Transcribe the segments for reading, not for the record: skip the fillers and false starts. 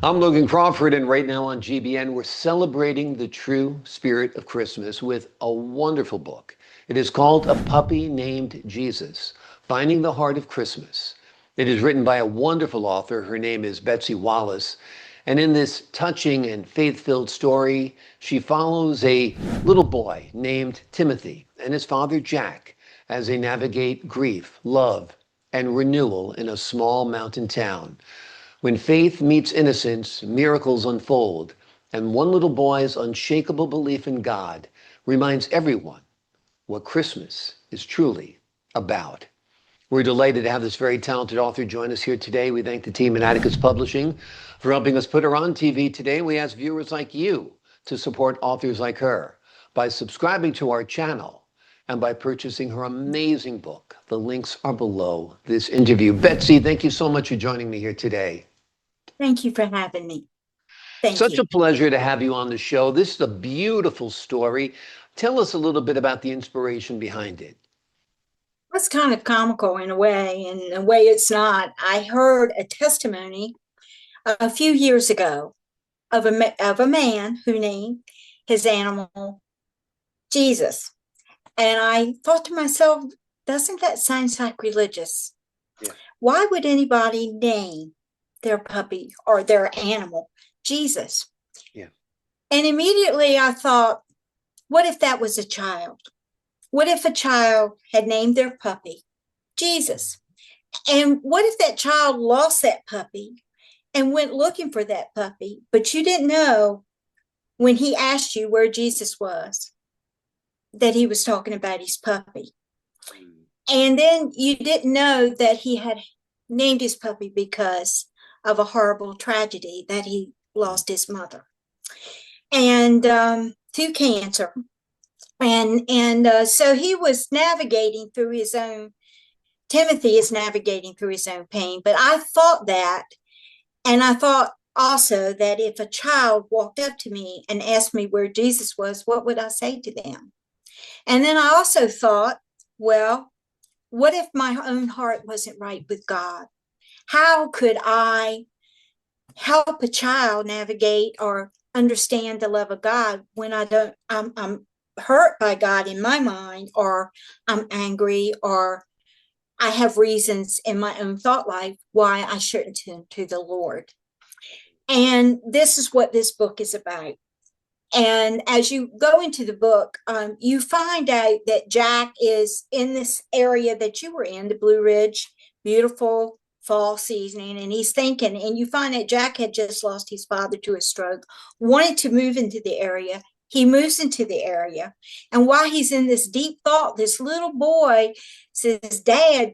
I'm Logan Crawford, and right now on GBN, we're celebrating the true spirit of Christmas with a wonderful book. It is called A Puppy Named Jesus, Finding the Heart of Christmas. It is written by a wonderful author. Her name is Betsy Wallace. And in this touching and faith-filled story, she follows a little boy named Timothy and his father Jack as they navigate grief, love, and renewal in a small mountain town. When faith meets innocence, miracles unfold, and one little boy's unshakable belief in God reminds everyone what Christmas is truly about. We're delighted to have this very talented author join us here today. We thank the team at Atticus Publishing for helping us put her on TV today. We ask viewers like you to support authors like her by subscribing to our channel and by purchasing her amazing book. The links are below this interview. Betsy, thank you so much for joining me here today. Thank you for having me. Thank Such you. a pleasure to have you on the show. This is a beautiful story. Tell us a little bit about the inspiration behind it. It's kind of comical in a way, and in a way it's not. I heard a testimony a few years ago of a man who named his animal Jesus. And I thought to myself, doesn't that sound sacrilegious? Yeah. Why would anybody name their puppy or their animal Jesus? Yeah. And immediately I thought, what if that was a child? What if a child had named their puppy Jesus? And what if that child lost that puppy and went looking for that puppy, but you didn't know when he asked you where Jesus was, that he was talking about his puppy. And then you didn't know that he had named his puppy because of a horrible tragedy, that he lost his mother and to cancer. And so he was navigating through his own, Timothy is navigating through his own pain. But I thought that, and I thought also that if a child walked up to me and asked me where Jesus was, what would I say to them? And then I also thought, well, what if my own heart wasn't right with God? How could I help a child navigate or understand the love of God when I'm hurt by God in my mind, or I'm angry, or I have reasons in my own thought life why I shouldn't turn to the Lord. And this is what this book is about. And as you go into the book, you find out that Jack is in this area that you were in, the Blue Ridge, beautiful fall season, and he's thinking, and you find that Jack had just lost his father to a stroke, wanted to move into the area. He moves into the area, and while he's in this deep thought, this little boy says, Dad,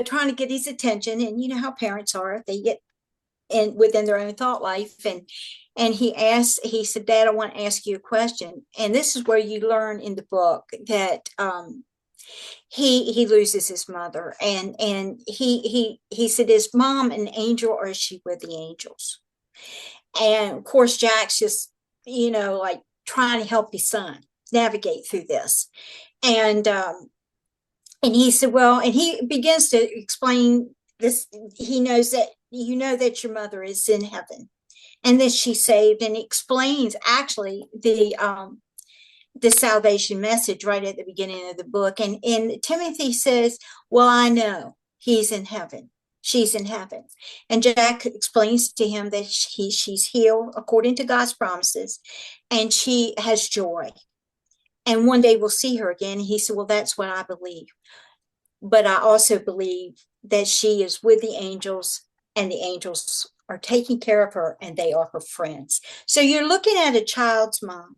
trying to get his attention. And you know how parents are, they get within their own thought life. And he said, Dad, I want to ask you a question. And this is where you learn in the book that he loses his mother, and he said, is Mom an angel, or is she with the angels? And of course, Jack's just, like trying to help his son navigate through this. And he said, well, and he begins to explain this. He knows that that your mother is in heaven and that she's saved, and explains actually the salvation message right at the beginning of the book. And Timothy says, well, I know he's in heaven. She's in heaven. And Jack explains to him that she's healed according to God's promises, and she has joy. And one day we'll see her again. And he said, well, that's what I believe. But I also believe that she is with the angels, and the angels are taking care of her, and they are her friends. So you're looking at a child's mind.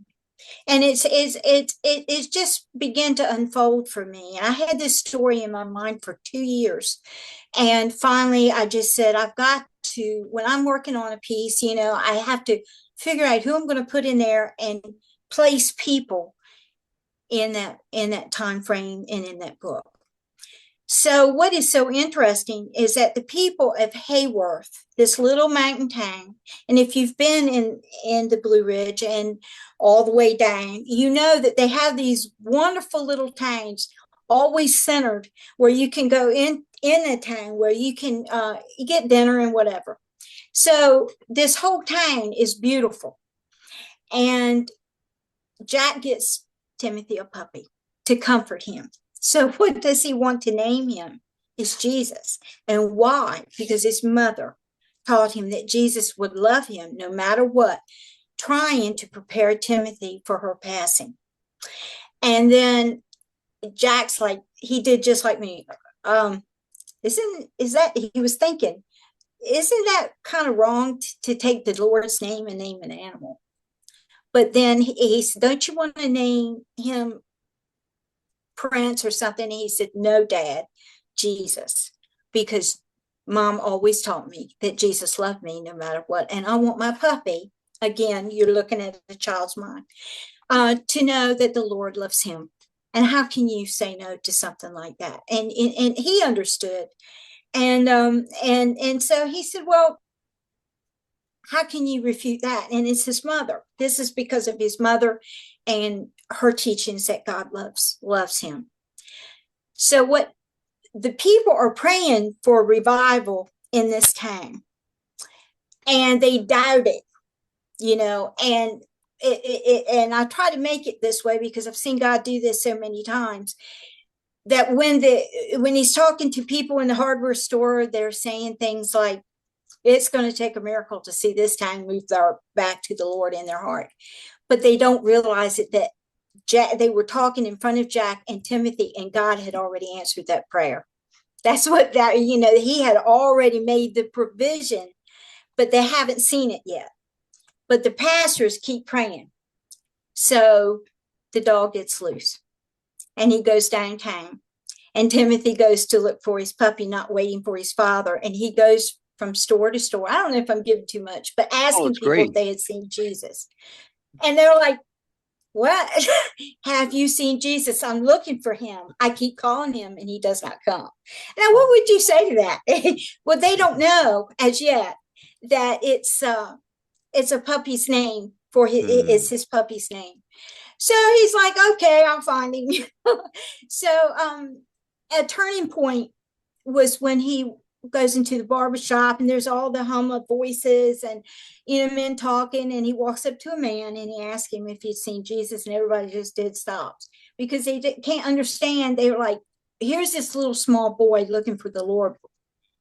And it's just began to unfold for me. And I had this story in my mind for 2 years. And finally, I just said, I've got to, when I'm working on a piece, I have to figure out who I'm going to put in there and place people in that time frame and in that book. So what is so interesting is that the people of Hayworth, this little mountain town, and if you've been in the Blue Ridge and all the way down, you know that they have these wonderful little towns always centered where you can go in a town where you can get dinner and whatever. So this whole town is beautiful. And Jack gets Timothy a puppy to comfort him. So what does he want to name him? It's Jesus. And why? Because his mother taught him that Jesus would love him no matter what, trying to prepare Timothy for her passing. And then Jack's like, he did just like me. Is that he was thinking, isn't that kind of wrong to take the Lord's name and name an animal? But then he said, don't you want to name him Prince or something? And he said, no, Dad, Jesus, because Mom always taught me that Jesus loved me no matter what. And I want my puppy, again, you're looking at the child's mind, to know that the Lord loves him. And how can you say no to something like that? And he understood. And so he said, well, how can you refute that? And it's his mother. This is because of his mother and her teachings that God loves him. So what the people are praying for revival in this town, and they doubt it, and and I try to make it this way because I've seen God do this so many times, that when he's talking to people in the hardware store, they're saying things like, it's going to take a miracle to see this town move back to the Lord in their heart. But they don't realize it, that they were talking in front of Jack and Timothy, and God had already answered that prayer. That's what he had already made the provision, but they haven't seen it yet. But the pastors keep praying. So the dog gets loose and he goes downtown, and Timothy goes to look for his puppy, not waiting for his father. And he goes from store to store. I don't know if I'm giving too much, but asking people if they had seen Jesus. And they're like, what? Have you seen Jesus? I'm looking for him. I keep calling him and he does not come. Now, what would you say to that? Well, they don't know as yet that it's a puppy's name for it's his puppy's name. So he's like, okay, I'll find him. So a turning point was when he goes into the barbershop, and there's all the hum of voices and men talking, and he walks up to a man and he asks him if he'd seen Jesus, and everybody just dead stops because they can't understand. They were like, here's this little small boy looking for the Lord.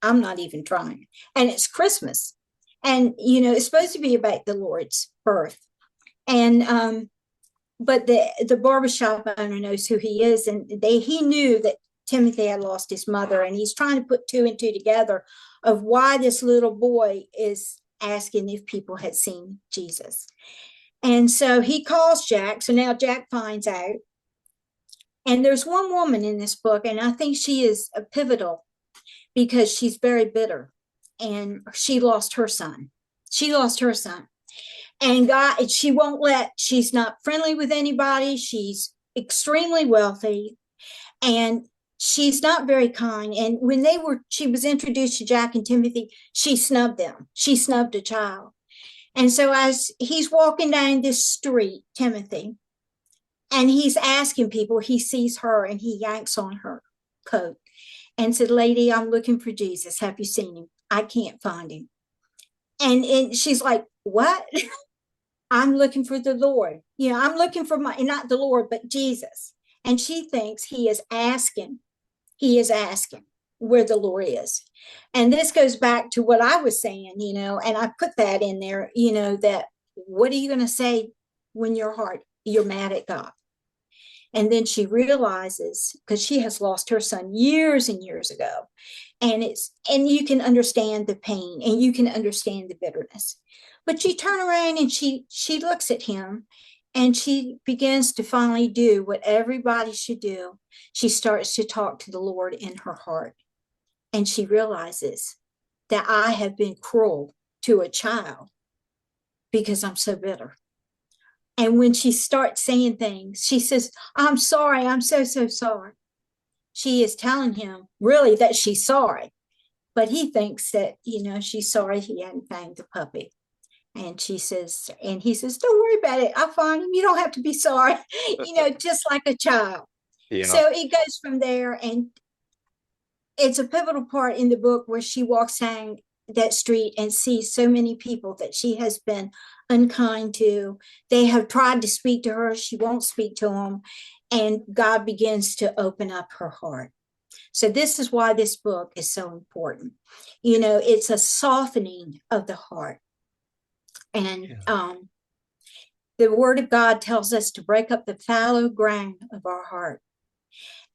I'm not even trying. And it's Christmas, and it's supposed to be about the Lord's birth. And but the barbershop owner knows who he is, and he knew that Timothy had lost his mother, and he's trying to put two and two together of why this little boy is asking if people had seen Jesus. And so he calls Jack. So now Jack finds out. And there's one woman in this book, and I think she is a pivotal because she's very bitter, and she lost her son. And she's not friendly with anybody. She's extremely wealthy, and she's not very kind. And when she was introduced to Jack and Timothy, she snubbed them. She snubbed a child. And so as he's walking down this street, Timothy, and he's asking people, he sees her and he yanks on her coat and said, lady, I'm looking for Jesus. Have you seen him? I can't find him. And she's like, what? I'm looking for the Lord. I'm looking for not the Lord, but Jesus. And she thinks he is asking where the Lord is. And this goes back to what I was saying, and I put that in there, that what are you going to say when you're mad at God? And then she realizes, because she has lost her son years and years ago, and you can understand the pain and you can understand the bitterness. But she turns around and she looks at him, and she begins to finally do what everybody should do. She starts to talk to the Lord in her heart. And she realizes that I have been cruel to a child because I'm so bitter. And when she starts saying things, she says, I'm sorry. I'm so, so sorry. She is telling him really that she's sorry. But he thinks that, she's sorry he hadn't found the puppy. And he says, don't worry about it. I'll find him. You don't have to be sorry, just like a child. Yeah. So it goes from there. And it's a pivotal part in the book where she walks down that street and sees so many people that she has been unkind to. They have tried to speak to her. She won't speak to them. And God begins to open up her heart. So this is why this book is so important. It's a softening of the heart. And the word of God tells us to break up the fallow ground of our heart.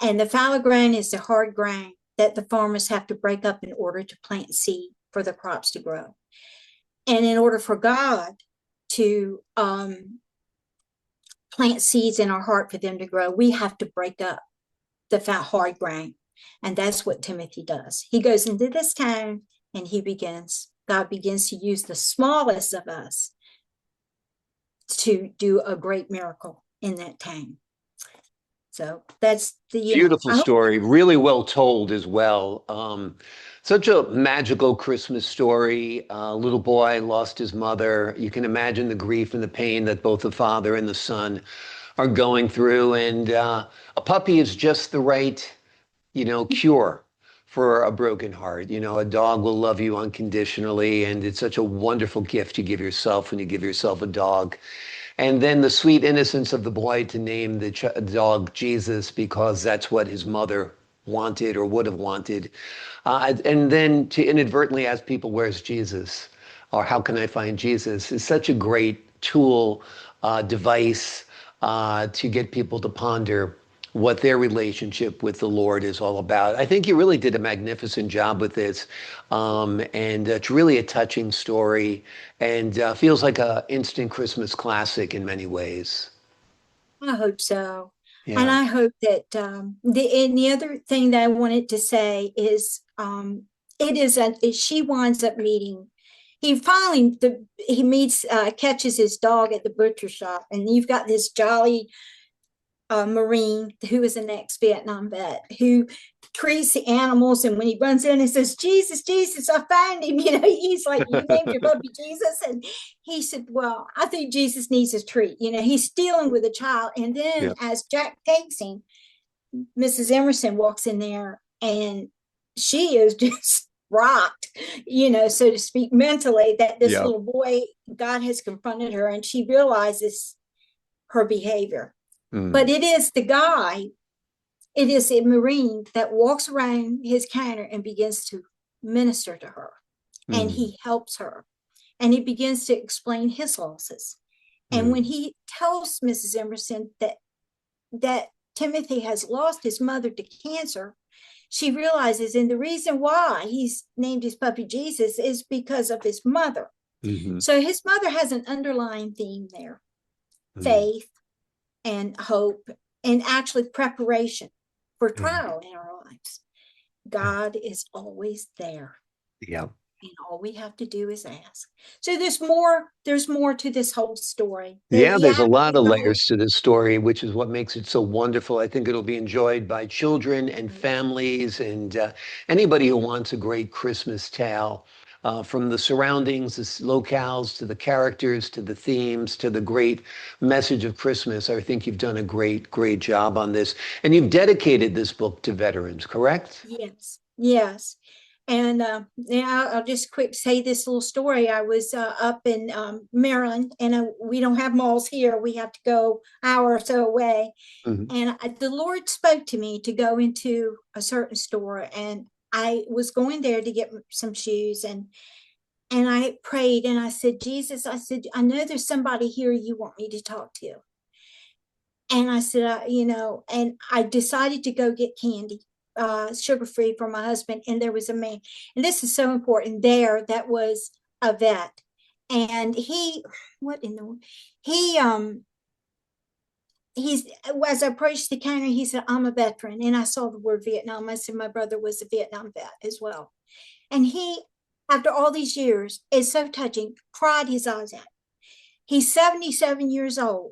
And the fallow ground is the hard ground that the farmers have to break up in order to plant seed for the crops to grow. And in order for God to plant seeds in our heart for them to grow, we have to break up the hard ground. And that's what Timothy does. He goes into this town and God begins to use the smallest of us to do a great miracle in that town. So that's beautiful story, really well told as well. Such a magical Christmas story. A little boy lost his mother. You can imagine the grief and the pain that both the father and the son are going through. And a puppy is just the right, cure for a broken heart. A dog will love you unconditionally, and it's such a wonderful gift you give yourself when you give yourself a dog. And then the sweet innocence of the boy to name the dog Jesus because that's what his mother wanted or would have wanted. And then to inadvertently ask people, where's Jesus? Or how can I find Jesus? Is such a great tool, device to get people to ponder what their relationship with the Lord is all about. I think you really did a magnificent job with this. And it's really a touching story and feels like an instant Christmas classic in many ways. I hope so. And Yeah. I hope that the other thing that I wanted to say is she winds up meeting. He meets catches his dog at the butcher shop, and you've got this jolly Marine who is an ex-Vietnam vet who treats the animals, and when he runs in and says, Jesus, Jesus, I found him, he's like, you named your puppy Jesus? And he said, well, I think Jesus needs a treat. He's dealing with a child. And then Yeah. as Jack takes him, Mrs. Emerson walks in there, and she is just rocked, so to speak, mentally, that this Yeah. little boy, God has confronted her, and she realizes her behavior. But it is a Marine that walks around his counter and begins to minister to her. And he helps her. And he begins to explain his losses. And when he tells Mrs. Emerson that Timothy has lost his mother to cancer, she realizes, and the reason why he's named his puppy Jesus is because of his mother. So his mother has an underlying theme there: faith and hope, and actually preparation for trial in our lives. God is always there. Yeah. And all we have to do is ask. So there's more to this whole story. Yeah, there's a lot of layers to this story, which is what makes it so wonderful. I think it'll be enjoyed by children and families and anybody who wants a great Christmas tale. From the surroundings, the locales, to the characters, to the themes, to the great message of Christmas. I think you've done a great, great job on this. And you've dedicated this book to veterans, correct? Yes. And I'll just quick say this little story. I was up in Maryland, and we don't have malls here. We have to go an hour or so away. And the Lord spoke to me to go into a certain store, and I was going there to get some shoes, and I prayed, and I said, Jesus, I said, I know there's somebody here you want me to talk to. And I said, and I decided to go get candy, sugar-free, for my husband. And there was a man, and this is so important there, that was a vet. And he's, as I approached the counter, he said, I'm a veteran. And I saw the word Vietnam. I said, my brother was a Vietnam vet as well. And he, after all these years, is so touching, cried his eyes out. He's 77 years old.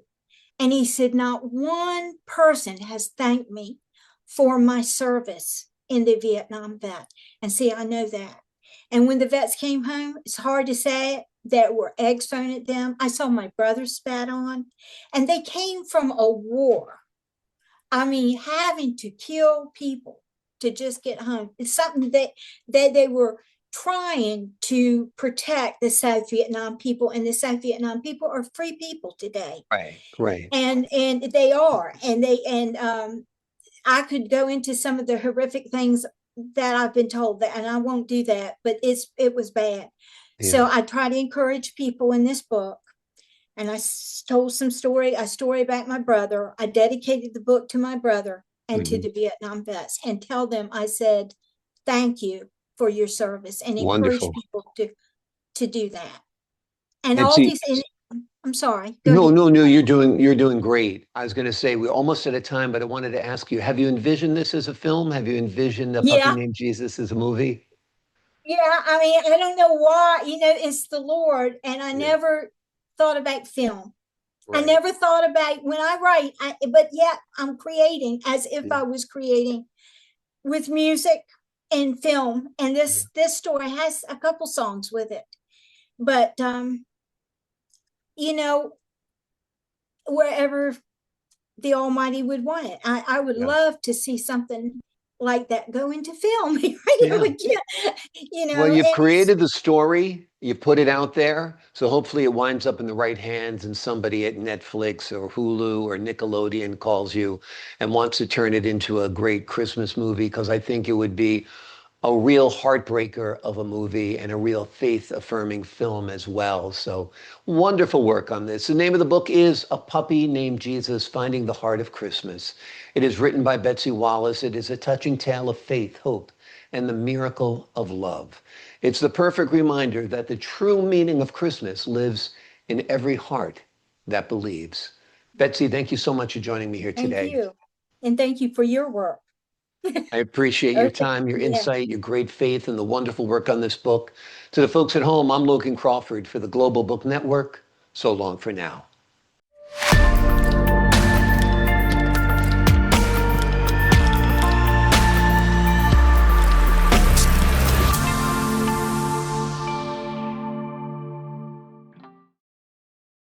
And he said, not one person has thanked me for my service in the Vietnam vet. And see, I know that. And when the vets came home, it's hard to say it, that were eggs thrown at them. I saw my brother spat on, and they came from a war. I mean, having to kill people to just get home. It's something that they were trying to protect the South Vietnam people, and the South Vietnam people are free people today. Right, right. And they are, and I could go into some of the horrific things that I've been told, that, and I won't do that, but it was bad. So Yeah. I try to encourage people in this book, and I told a story about my brother. I dedicated the book to my brother and to Mhm. the Vietnam vets, and tell them, I said, thank you for your service, and encourage Wonderful. people to do that. And all Betsy, these, I'm sorry, go no, ahead. no, no, you're doing great. I was going to say we're almost at a time, but I wanted to ask you, have you envisioned this as a film? Have you envisioned A Puppy Yeah, Named Jesus as a movie? yeah. I mean, I don't know why, it's the Lord, and I Yeah, never thought about film. I right. never thought about when I write, but yet I'm creating as if Yeah, I was creating with music and film. And yeah, this story has a couple songs with it, but you know, wherever the Almighty would want it, I would yeah. love to see something like that go into film. Yeah. Again, Well, you've and it's created the story, you put it out there, so hopefully it winds up in the right hands and somebody at Netflix or Hulu or Nickelodeon calls you and wants to turn it into a great Christmas movie, because I think it would be a real heartbreaker of a movie and a real faith affirming film as well. So wonderful work on this. The name of the book is A Puppy Named Jesus, Finding the Heart of Christmas. It is written by Betsy Wallace. It is a touching tale of faith, hope, and the miracle of love. It's the perfect reminder that the true meaning of Christmas lives in every heart that believes. Betsy, thank you so much for joining me here thank today. you, and thank you for your work. I appreciate your Okay, time, your yeah. insight, your great faith, and the wonderful work on this book. To the folks at home, I'm Logan Crawford for the Global Book Network. So long for now.